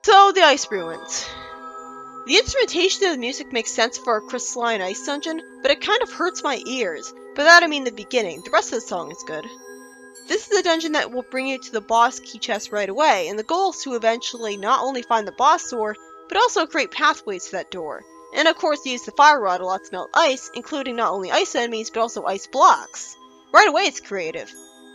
So, the Ice Ruins. The instrumentation of the music makes sense for a crystalline ice dungeon, but it kind of hurts my ears. By that I mean the beginning. The rest of the song is good. This is the dungeon that will bring you to the boss key chest right away, and the goal is to eventually not only find the boss door, but also create pathways to that door. And of course use the fire rod a lot to melt ice, including not only ice enemies, but also ice blocks. Right away it's creative.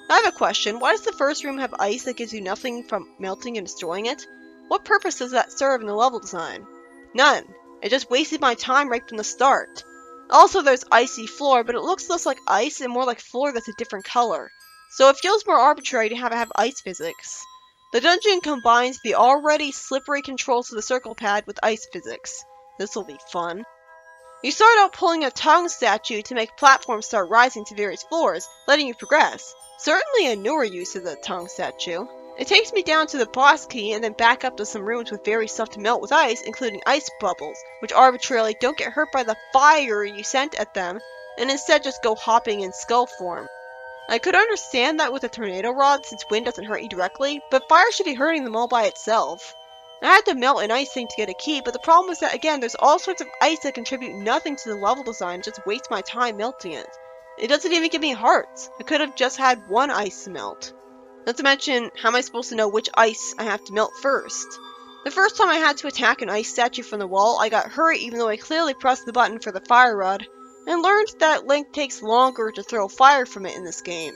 I have a question, why does the first room have ice that gives you nothing from melting and destroying it? What purpose does that serve in the level design? None. It just wasted my time right from the start. Also there's icy floor, but it looks less like ice and more like floor that's a different color. So it feels more arbitrary to have ice physics. The dungeon combines the already slippery controls of the circle pad with ice physics. This'll be fun. You start out pulling a tongue statue to make platforms start rising to various floors, letting you progress. Certainly a newer use of the tongue statue. It takes me down to the boss key and then back up to some rooms with various stuff to melt with ice, including ice bubbles, which arbitrarily don't get hurt by the fire you sent at them, and instead just go hopping in skull form. I could understand that with a tornado rod since wind doesn't hurt you directly, but fire should be hurting them all by itself. I had to melt an ice thing to get a key, but the problem is that again there's all sorts of ice that contribute nothing to the level design, just waste my time melting it. It doesn't even give me hearts. I could have just had one ice to melt. Not to mention, how am I supposed to know which ice I have to melt first? The first time I had to attack an ice statue from the wall, I got hurt even though I clearly pressed the button for the fire rod, and learned that Link takes longer to throw fire from it in this game.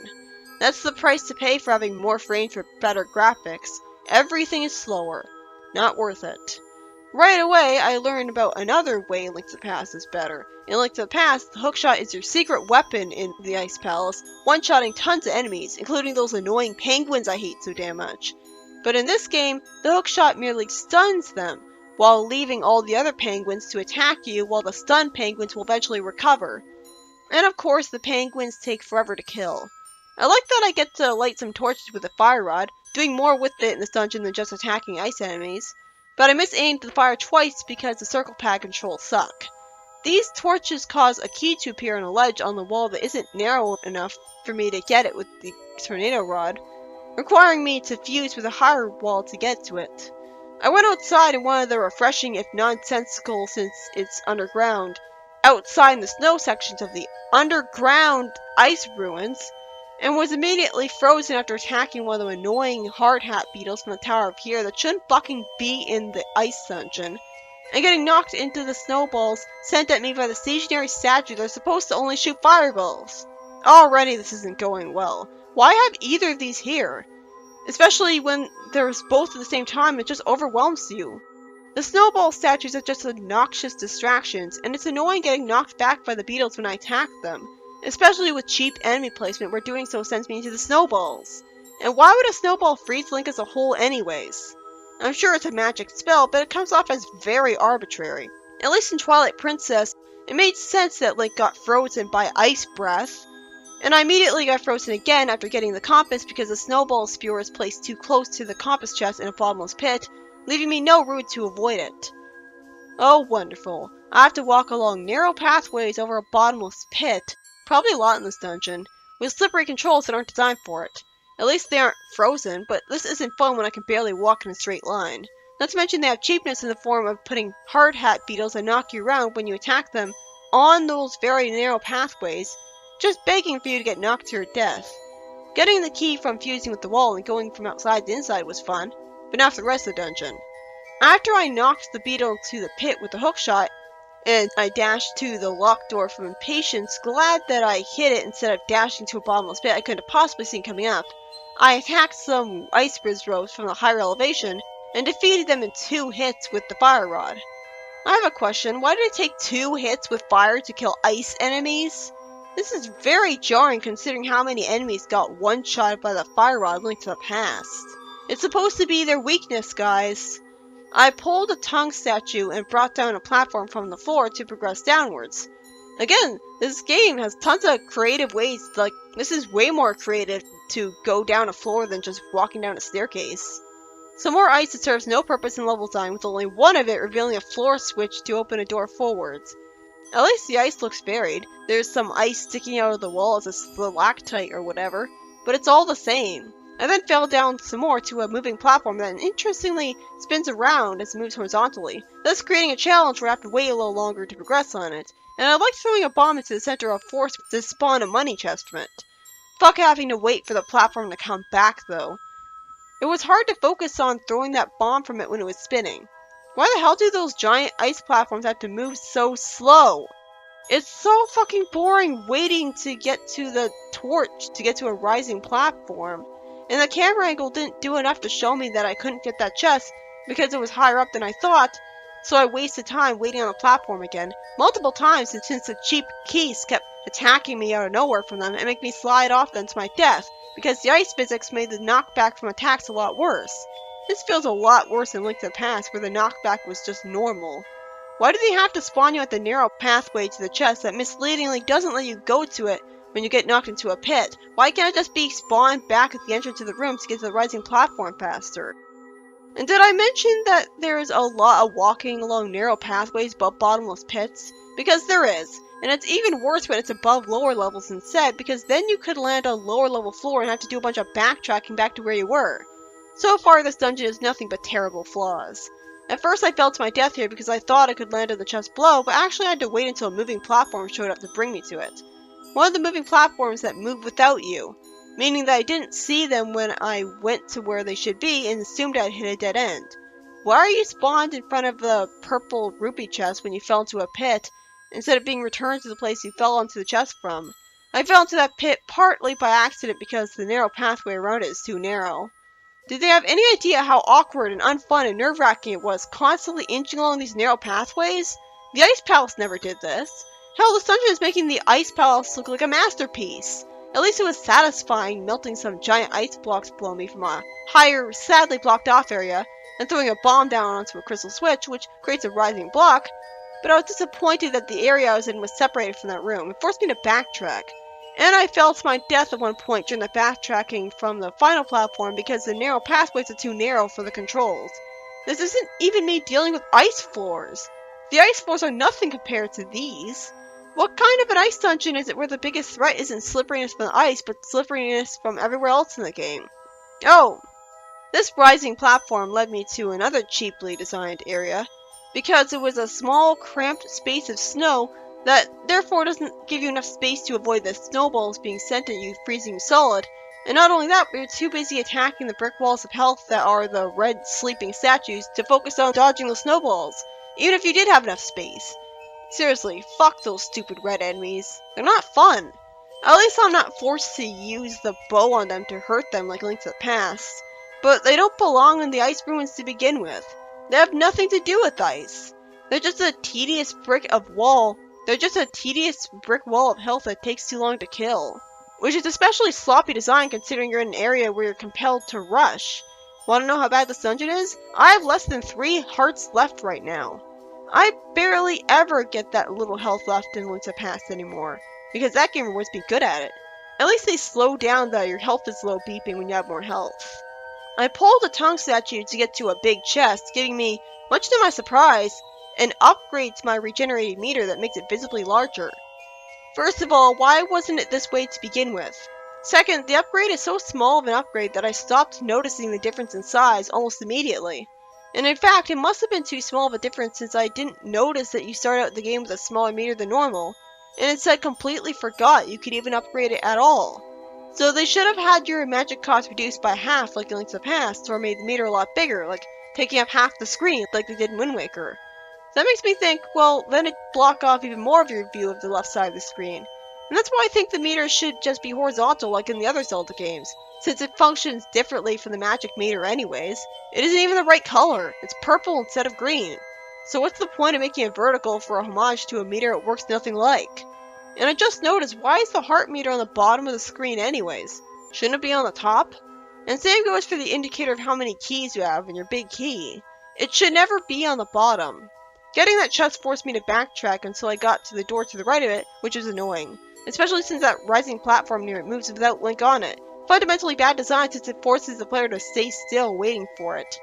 That's the price to pay for having more frames for better graphics. Everything is slower. Not worth it. Right away, I learned about another way Link to the Past is better. In Link to the Past, the hookshot is your secret weapon in the Ice Palace, one-shotting tons of enemies, including those annoying penguins I hate so damn much. But in this game, the hookshot merely stuns them, while leaving all the other penguins to attack you while the stunned penguins will eventually recover. And of course, the penguins take forever to kill. I like that I get to light some torches with a fire rod, doing more with it in this dungeon than just attacking ice enemies. But I misaimed the fire twice because the circle pad controls suck. These torches cause a key to appear on a ledge on the wall that isn't narrow enough for me to get it with the tornado rod, requiring me to fuse with a higher wall to get to it. I went outside and wanted the refreshing if nonsensical since it's underground, outside in the snow sections of the underground ice ruins, and was immediately frozen after attacking one of the annoying hard hat beetles from the Tower of Here that shouldn't fucking be in the ice dungeon, and getting knocked into the snowballs sent at me by the stationary statue that are supposed to only shoot fireballs. Already this isn't going well. Why have either of these here? Especially when there's both at the same time, it just overwhelms you. The snowball statues are just obnoxious distractions, and it's annoying getting knocked back by the beetles when I attack them. Especially with cheap enemy placement where doing so sends me into the snowballs. And why would a snowball freeze Link as a whole anyways? I'm sure it's a magic spell, but it comes off as very arbitrary. At least in Twilight Princess, it made sense that Link got frozen by ice breath, and I immediately got frozen again after getting the compass because the snowball spear was placed too close to the compass chest in a bottomless pit, leaving me no route to avoid it. Oh wonderful, I have to walk along narrow pathways over a bottomless pit, probably a lot in this dungeon, with slippery controls that aren't designed for it. At least they aren't frozen, but this isn't fun when I can barely walk in a straight line. Not to mention they have cheapness in the form of putting hard hat beetles that knock you around when you attack them on those very narrow pathways, just begging for you to get knocked to your death. Getting the key from fusing with the wall and going from outside to inside was fun, but not for the rest of the dungeon. After I knocked the beetle to the pit with the hookshot, and I dashed to the locked door from impatience, glad that I hit it instead of dashing to a bottomless pit I couldn't have possibly seen coming up. I attacked some ice bridge ropes from a higher elevation, and defeated them in 2 hits with the fire rod. I have a question, why did it take 2 hits with fire to kill ice enemies? This is very jarring considering how many enemies got one-shotted by the fire rod Link to the Past. It's supposed to be their weakness, guys. I pulled a tongue statue and brought down a platform from the floor to progress downwards. Again, this game has tons of creative ways, like, this is way more creative to go down a floor than just walking down a staircase. Some more ice that serves no purpose in level design, with only one of it revealing a floor switch to open a door forwards. At least the ice looks varied. There's some ice sticking out of the wall as a stalactite or whatever, but it's all the same. I then fell down some more to a moving platform that interestingly spins around as it moves horizontally, thus creating a challenge where I have to wait a little longer to progress on it, and I liked throwing a bomb into the center of force to spawn a money chest from it. Fuck having to wait for the platform to come back though. It was hard to focus on throwing that bomb from it when it was spinning. Why the hell do those giant ice platforms have to move so slow? It's so fucking boring waiting to get to the torch to get to a rising platform. And the camera angle didn't do enough to show me that I couldn't get that chest because it was higher up than I thought, so I wasted time waiting on the platform again, multiple times, and since the cheap keys kept attacking me out of nowhere from them and make me slide off them to my death, because the ice physics made the knockback from attacks a lot worse. This feels a lot worse than Link to the Past, where the knockback was just normal. Why do they have to spawn you at the narrow pathway to the chest that misleadingly doesn't let you go to it when you get knocked into a pit? Why can't I just be spawned back at the entrance of the room to get to the rising platform faster? And did I mention that there's a lot of walking along narrow pathways but bottomless pits? Because there is. And it's even worse when it's above lower levels instead, because then you could land on lower level floor and have to do a bunch of backtracking back to where you were. So far this dungeon has nothing but terrible flaws. At first I fell to my death here because I thought I could land in the chest below, but actually I had to wait until a moving platform showed up to bring me to it. One of the moving platforms that move without you, meaning that I didn't see them when I went to where they should be and assumed I'd hit a dead end. Why are you spawned in front of the purple rupee chest when you fell into a pit, instead of being returned to the place you fell onto the chest from? I fell into that pit partly by accident because the narrow pathway around it is too narrow. Did they have any idea how awkward and unfun and nerve-wracking it was constantly inching along these narrow pathways? The Ice Palace never did this. Hell, this dungeon is making the Ice Palace look like a masterpiece. At least it was satisfying melting some giant ice blocks below me from a higher, sadly blocked off area, and throwing a bomb down onto a crystal switch, which creates a rising block, but I was disappointed that the area I was in was separated from that room. It forced me to backtrack. And I fell to my death at one point during the backtracking from the final platform because the narrow pathways are too narrow for the controls. This isn't even me dealing with ice floors. The ice floors are nothing compared to these. What kind of an ice dungeon is it where the biggest threat isn't slipperiness from the ice, but slipperiness from everywhere else in the game? Oh! This rising platform led me to another cheaply designed area, because it was a small, cramped space of snow that therefore doesn't give you enough space to avoid the snowballs being sent at you, freezing you solid. And not only that, but you're too busy attacking the brick walls of health that are the red sleeping statues to focus on dodging the snowballs, even if you did have enough space. Seriously, fuck those stupid red enemies. They're not fun. At least I'm not forced to use the bow on them to hurt them like Link to the Past. But they don't belong in the ice ruins to begin with. They have nothing to do with ice. They're just a tedious brick wall of health that takes too long to kill. Which is especially sloppy design considering you're in an area where you're compelled to rush. Wanna know how bad this dungeon is? I have less than 3 hearts left right now. I barely ever get that little health left in Link to the Past anymore, because that game rewards me good at it. At least they slow down the your health is low beeping when you have more health. I pulled a tongue statue to get to a big chest, giving me, much to my surprise, an upgrade to my regenerated meter that makes it visibly larger. First of all, why wasn't it this way to begin with? Second, the upgrade is so small of an upgrade that I stopped noticing the difference in size almost immediately. And in fact, it must have been too small of a difference since I didn't notice that you start out the game with a smaller meter than normal, and instead completely forgot you could even upgrade it at all. So they should have had your magic cost reduced by half like in Link to the Past, or made the meter a lot bigger, like taking up half the screen like they did in Wind Waker. So that makes me think, well, then it'd block off even more of your view of the left side of the screen. And that's why I think the meter should just be horizontal like in the other Zelda games, since it functions differently from the magic meter anyways. It isn't even the right color. It's purple instead of green. So what's the point of making it vertical for a homage to a meter it works nothing like? And I just noticed, why is the heart meter on the bottom of the screen anyways? Shouldn't it be on the top? And same goes for the indicator of how many keys you have in your big key. It should never be on the bottom. Getting that chest forced me to backtrack until I got to the door to the right of it, which is annoying. Especially since that rising platform near it moves without Link on it. Fundamentally bad design since it forces the player to stay still waiting for it.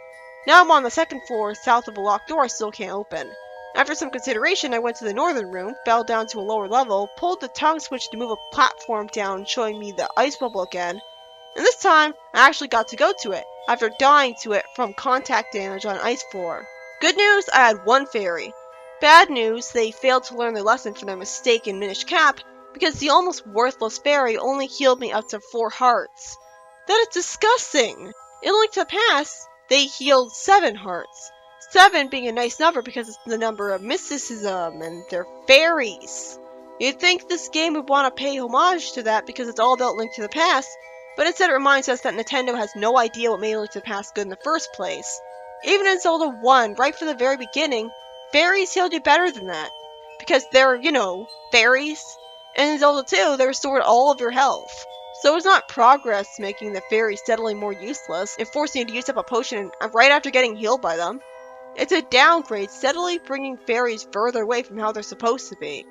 Now I'm on the second floor, south of a locked door I still can't open. After some consideration, I went to the northern room, fell down to a lower level, pulled the tongue switch to move a platform down, showing me the ice bubble again, and this time I actually got to go to it, after dying to it from contact damage on ice floor. Good news, I had one fairy. Bad news, they failed to learn their lesson from their mistake in Minish Cap, because the almost worthless fairy only healed me up to 4 hearts. That is disgusting! In Link to the Past, they healed 7 hearts. 7 being a nice number because it's the number of mysticism and they're fairies. You'd think this game would want to pay homage to that because it's all about Link to the Past, but instead it reminds us that Nintendo has no idea what made Link to the Past good in the first place. Even in Zelda 1, right from the very beginning, fairies healed you better than that. Because they're, you know, fairies. And in Zelda 2, they restored all of your health. So it's not progress making the fairies steadily more useless and forcing you to use up a potion right after getting healed by them. It's a downgrade, steadily bringing fairies further away from how they're supposed to be.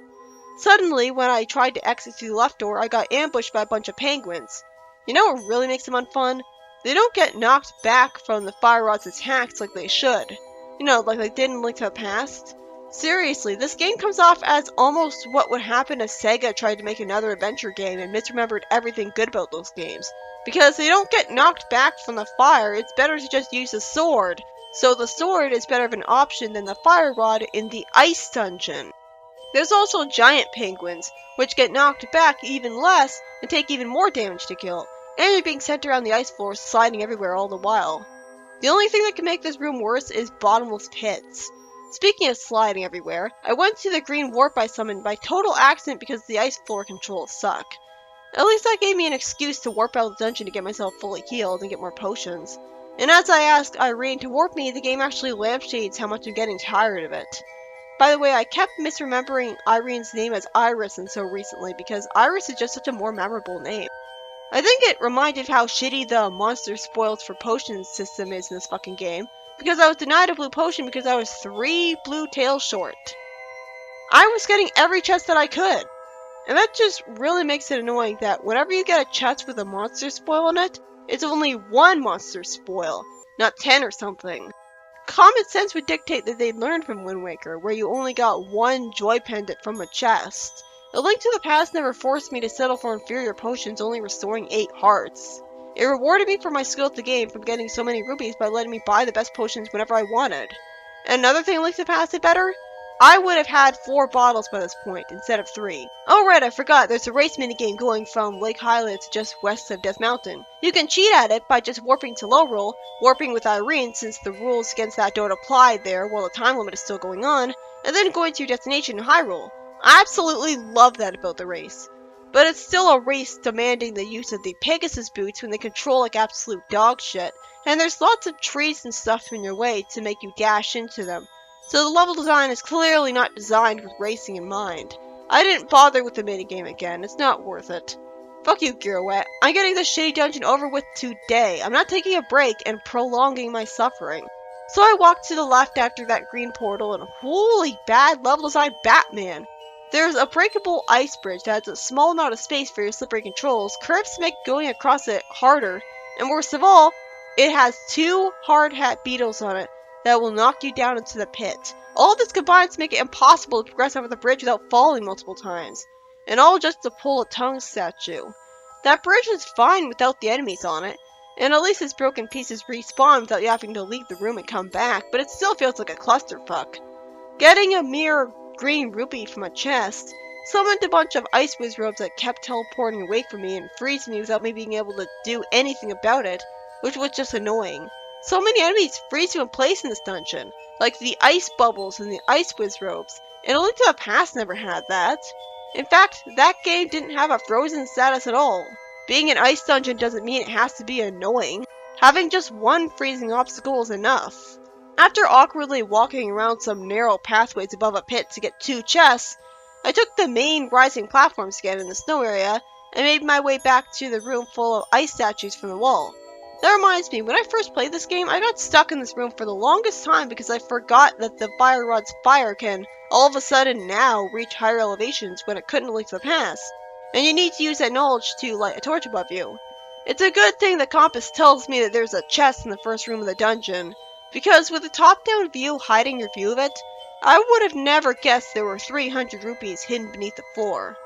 Suddenly, when I tried to exit through the left door, I got ambushed by a bunch of penguins. You know what really makes them unfun? They don't get knocked back from the Fire Rod's attacks like they should. You know, like they did in Link to the Past. Seriously, this game comes off as almost what would happen if Sega tried to make another adventure game and misremembered everything good about those games. Because they don't get knocked back from the fire, it's better to just use a sword. So the sword is better of an option than the Fire Rod in the Ice Dungeon. There's also giant penguins, which get knocked back even less and take even more damage to kill, and you're being sent around the ice floor sliding everywhere all the while. The only thing that can make this room worse is bottomless pits. Speaking of sliding everywhere, I went to the green warp I summoned by total accident because the ice floor controls suck. At least that gave me an excuse to warp out of the dungeon to get myself fully healed and get more potions. And as I asked Irene to warp me, the game actually lampshades how much I'm getting tired of it. By the way, I kept misremembering Irene's name as Iris until recently because Iris is just such a more memorable name. I think it reminded how shitty the monster spoils for potions system is in this fucking game, because I was denied a blue potion because I was 3 blue tails short. I was getting every chest that I could, and that just really makes it annoying that whenever you get a chest with a monster spoil on it, it's only 1 monster spoil, not 10 or something. Common sense would dictate that they'd learn from Wind Waker, where you only got 1 joy pendant from a chest. A Link to the Past never forced me to settle for inferior potions only restoring 8 hearts. It rewarded me for my skill at the game from getting so many rupees by letting me buy the best potions whenever I wanted. And another thing Link to the Past did better? I would have had 4 bottles by this point, instead of 3. Oh right, I forgot, there's a race minigame going from Lake Hylia to just west of Death Mountain. You can cheat at it by just warping to Lorule, warping with Irene since the rules against that don't apply there while the time limit is still going on, and then going to your destination in Hyrule. I absolutely love that about the race. But it's still a race demanding the use of the Pegasus boots when they control like absolute dog shit, and there's lots of trees and stuff in your way to make you dash into them. So the level design is clearly not designed with racing in mind. I didn't bother with the minigame again, it's not worth it. Fuck you, Girouette. I'm getting this shitty dungeon over with today. I'm not taking a break and prolonging my suffering. So I walked to the left after that green portal and holy bad level design Batman! There's a breakable ice bridge that has a small amount of space for your slippery controls, curves to make going across it harder, and worst of all, it has 2 hard hat beetles on it that will knock you down into the pit. All of this combines to make it impossible to progress over the bridge without falling multiple times. And all just to pull a tongue statue. That bridge is fine without the enemies on it, and at least its broken pieces respawn without you having to leave the room and come back, but it still feels like a clusterfuck. Getting a mere green rupee from a chest summoned a bunch of Ice Wizrobes that kept teleporting away from me and freezing me without me being able to do anything about it, which was just annoying. So many enemies freeze you in place in this dungeon, like the ice bubbles and the Ice Wizrobes, and A Link to the Past never had that. In fact, that game didn't have a frozen status at all. Being an ice dungeon doesn't mean it has to be annoying. Having just 1 freezing obstacle is enough. After awkwardly walking around some narrow pathways above a pit to get 2 chests, I took the main rising platforms again in the snow area and made my way back to the room full of ice statues from the wall. That reminds me, when I first played this game, I got stuck in this room for the longest time because I forgot that the Fire Rod's fire can all of a sudden now reach higher elevations when it couldn't Link to the Past, and you need to use that knowledge to light a torch above you. It's a good thing the compass tells me that there's a chest in the first room of the dungeon, because with a top-down view hiding your view of it, I would have never guessed there were 300 rupees hidden beneath the floor.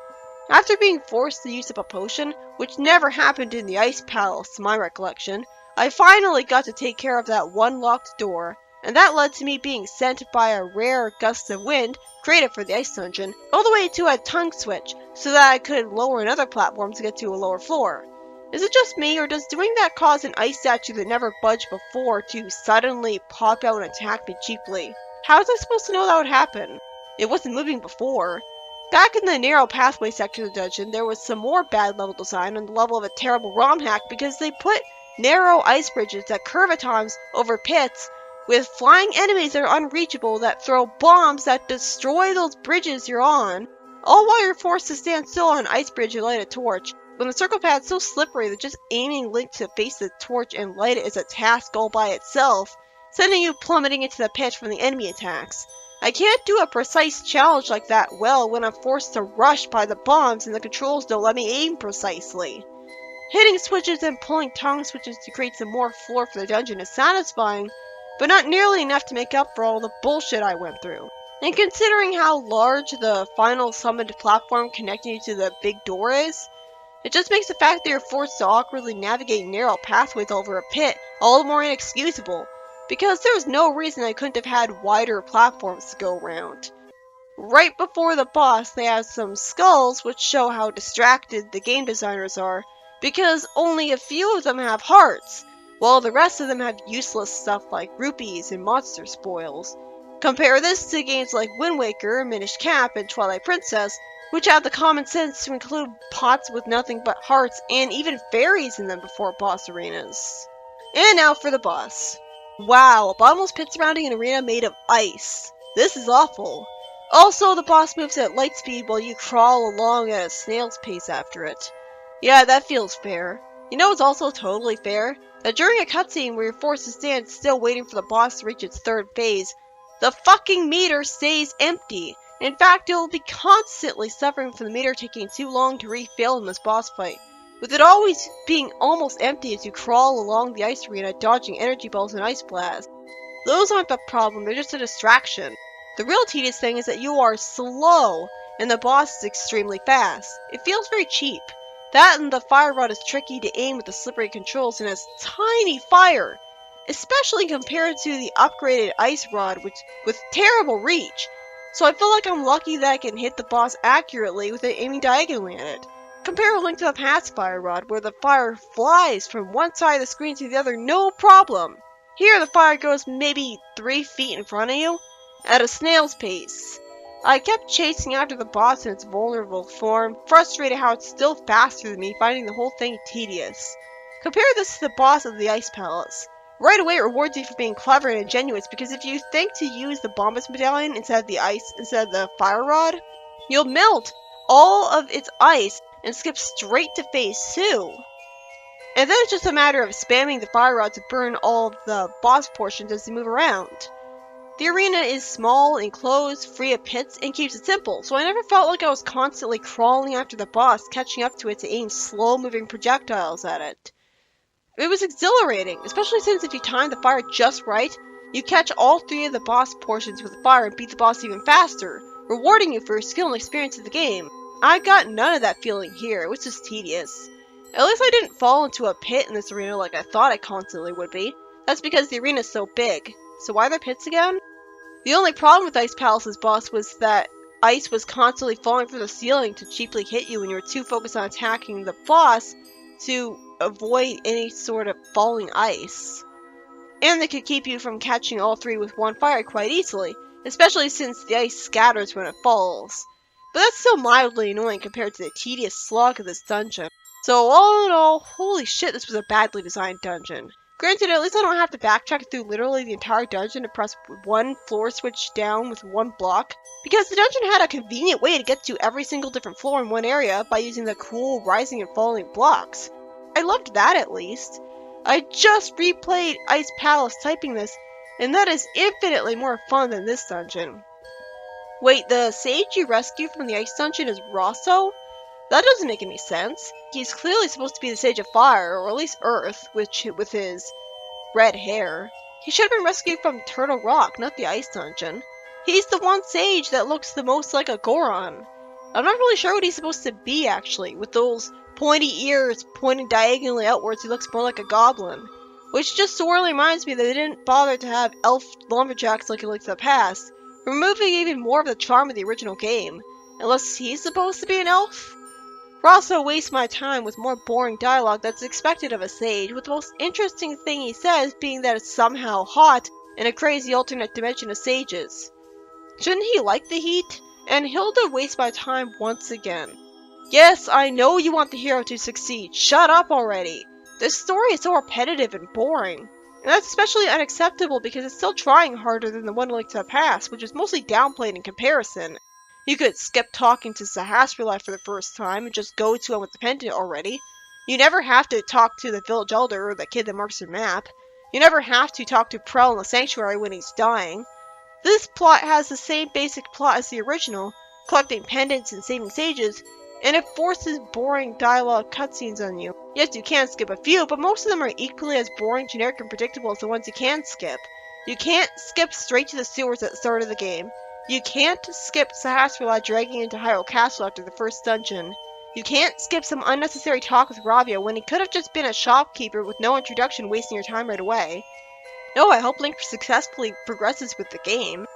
After being forced to use up a potion, which never happened in the Ice Palace to my recollection, I finally got to take care of that one locked door, and that led to me being sent by a rare gust of wind created for the Ice Dungeon, all the way to a tongue switch, so that I could lower another platform to get to a lower floor. Is it just me, or does doing that cause an ice statue that never budged before to suddenly pop out and attack me cheaply? How was I supposed to know that would happen? It wasn't moving before. Back in the narrow pathway section of the dungeon, there was some more bad level design on the level of a terrible ROM hack because they put narrow ice bridges that curve at times over pits with flying enemies that are unreachable that throw bombs that destroy those bridges you're on, all while you're forced to stand still on an ice bridge and light a torch. When the circle pad's so slippery that just aiming Link to face the torch and light it is a task all by itself, sending you plummeting into the pit from the enemy attacks. I can't do a precise challenge like that well when I'm forced to rush by the bombs and the controls don't let me aim precisely. Hitting switches and pulling tongue switches to create some more floor for the dungeon is satisfying, but not nearly enough to make up for all the bullshit I went through. And considering how large the final summoned platform connecting you to the big door is, it just makes the fact that you're forced to awkwardly navigate narrow pathways over a pit all the more inexcusable, because there's no reason I couldn't have had wider platforms to go around. Right before the boss, they have some skulls which show how distracted the game designers are, because only a few of them have hearts, while the rest of them have useless stuff like rupees and monster spoils. Compare this to games like Wind Waker, Minish Cap, and Twilight Princess, which have the common sense to include pots with nothing but hearts and even fairies in them before boss arenas. And now for the boss. Wow, a bottomless pit surrounding an arena made of ice. This is awful. Also, the boss moves at light speed while you crawl along at a snail's pace after it. Yeah, that feels fair. You know what's also totally fair? That during a cutscene where you're forced to stand still waiting for the boss to reach its third phase, the fucking meter stays empty. In fact, it will be constantly suffering from the meter taking too long to refill in this boss fight, with it always being almost empty as you crawl along the ice arena dodging energy balls and ice blasts. Those aren't the problem, they're just a distraction. The real tedious thing is that you are slow, and the boss is extremely fast. It feels very cheap. That and the fire rod is tricky to aim with the slippery controls and has tiny fire, especially compared to the upgraded ice rod with terrible reach. So I feel like I'm lucky that I can hit the boss accurately without aiming diagonally at it. Compare a Link to the Past fire rod, where the fire flies from one side of the screen to the other no problem. Here the fire goes maybe 3 feet in front of you, at a snail's pace. I kept chasing after the boss in its vulnerable form, frustrated how it's still faster than me, finding the whole thing tedious. Compare this to the boss of the Ice Palace. Right away it rewards you for being clever and ingenious, because if you think to use the Bombus Medallion instead of the fire rod, you'll melt all of its ice and skip straight to phase 2. And then it's just a matter of spamming the fire rod to burn all of the boss portions as you move around. The arena is small, enclosed, free of pits, and keeps it simple, so I never felt like I was constantly crawling after the boss, catching up to it to aim slow-moving projectiles at it. It was exhilarating, especially since if you time the fire just right, you catch all 3 of the boss portions with the fire and beat the boss even faster, rewarding you for your skill and experience of the game. I got none of that feeling here, it was just tedious. At least I didn't fall into a pit in this arena like I thought I constantly would be. That's because the arena is so big. So why are there pits again? The only problem with Ice Palace's boss was that ice was constantly falling from the ceiling to cheaply hit you when you were too focused on attacking the boss to avoid any sort of falling ice. And they could keep you from catching all 3 with one fire quite easily, especially since the ice scatters when it falls. But that's still mildly annoying compared to the tedious slog of this dungeon. So all in all, holy shit, this was a badly designed dungeon. Granted, at least I don't have to backtrack through literally the entire dungeon to press one floor switch down with one block, because the dungeon had a convenient way to get to every single different floor in one area by using the cool rising and falling blocks. I loved that at least. I just replayed Ice Palace typing this, and that is infinitely more fun than this dungeon. Wait, the sage you rescued from the ice dungeon is Rosso? That doesn't make any sense. He's clearly supposed to be the Sage of Fire, or at least Earth, with his red hair. He should have been rescued from Turtle Rock, not the Ice Dungeon. He's the one sage that looks the most like a Goron. I'm not really sure what he's supposed to be, actually. With those pointy ears pointing diagonally outwards, he looks more like a goblin. Which just sorely reminds me that they didn't bother to have elf lumberjacks like in Link to the Past, removing even more of the charm of the original game. Unless he's supposed to be an elf? Or also waste my time with more boring dialogue that's expected of a sage, with the most interesting thing he says being that it's somehow hot in a crazy alternate dimension of sages. Shouldn't he like the heat? And Hilda wastes my time once again. Yes, I know you want the hero to succeed. Shut up already. This story is so repetitive and boring. And that's especially unacceptable because it's still trying harder than the one Link to the Past, which is mostly downplayed in comparison. You could skip talking to Sahasrahla for the first time and just go to him with the pendant already. You never have to talk to the village elder or the kid that marks your map. You never have to talk to Prell in the sanctuary when he's dying. This plot has the same basic plot as the original, collecting pendants and saving sages, and it forces boring dialogue cutscenes on you. Yes, you can skip a few, but most of them are equally as boring, generic, and predictable as the ones you can skip. You can't skip straight to the sewers at the start of the game. You can't skip Sahasrahla dragging into Hyrule Castle after the first dungeon. You can't skip some unnecessary talk with Ravia when he could have just been a shopkeeper with no introduction wasting your time right away. No, I hope Link successfully progresses with the game.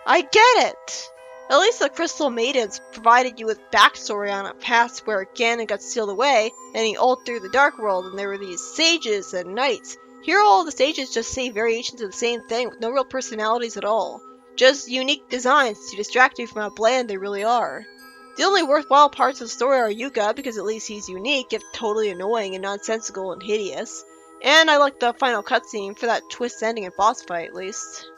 I get it! At least the Crystal Maidens provided you with backstory on a past where Ganon got sealed away and he ult through the Dark World and there were these sages and knights. Here all the sages just say variations of the same thing with no real personalities at all. Just unique designs to distract you from how bland they really are. The only worthwhile parts of the story are Yuga, because at least he's unique, if totally annoying and nonsensical and hideous. And I like the final cutscene for that twist ending and boss fight, at least.